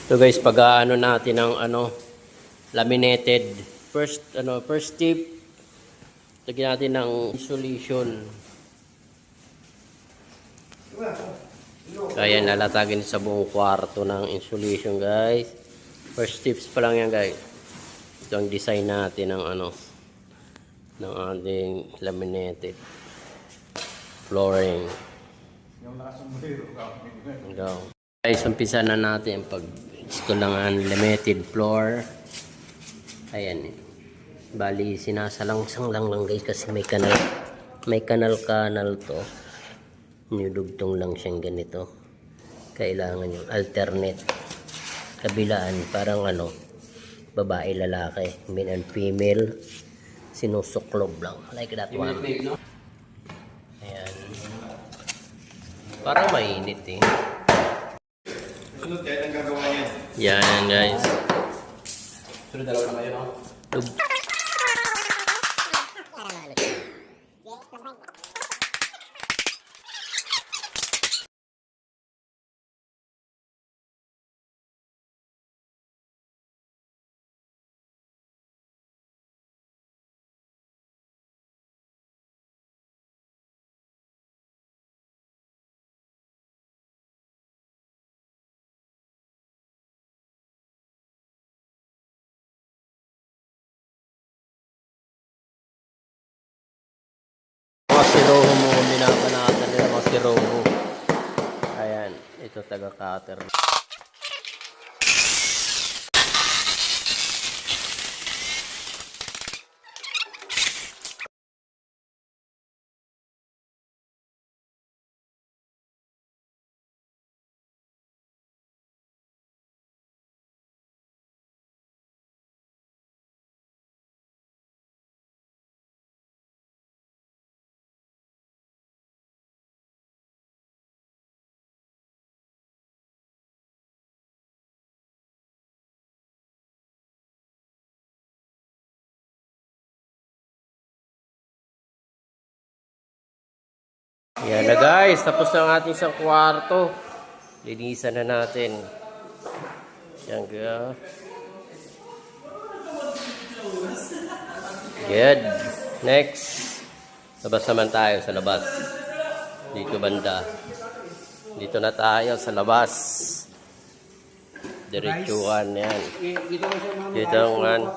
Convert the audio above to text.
So guys, pag-aano natin ng laminated. First tip, lagyan natin ng insulation. Kaya nalatagin sa buong kwarto ng insulation, guys. First tips pa lang yan, guys. Ito ang design natin ng ng ating laminated flooring. Guys, umpisa na natin pag-install ng laminated floor. Ayan. Bali, sinasalangsang lang guys kasi may kanal to. Nilugtong lang siyang ganito. Kailangan yung alternate kabilaan, parang babae lalaki, male and female, sinusuklob lang like that one. Ayan. Parang mainit eh. Sunod kahit ang gagawa niya. Yan guys. Sunod dalawa na kayo, no? Mga siroho mo, binabanatan nila mga siroho. Ayan, ito taga-cutter. Yan na guys, tapos na ang ating isang kwarto. Linisan na natin. Yan guys. Good. Next. Labas naman tayo sa labas. Dito banda. Dito na tayo sa labas. Diretsuhan yan. Dito ang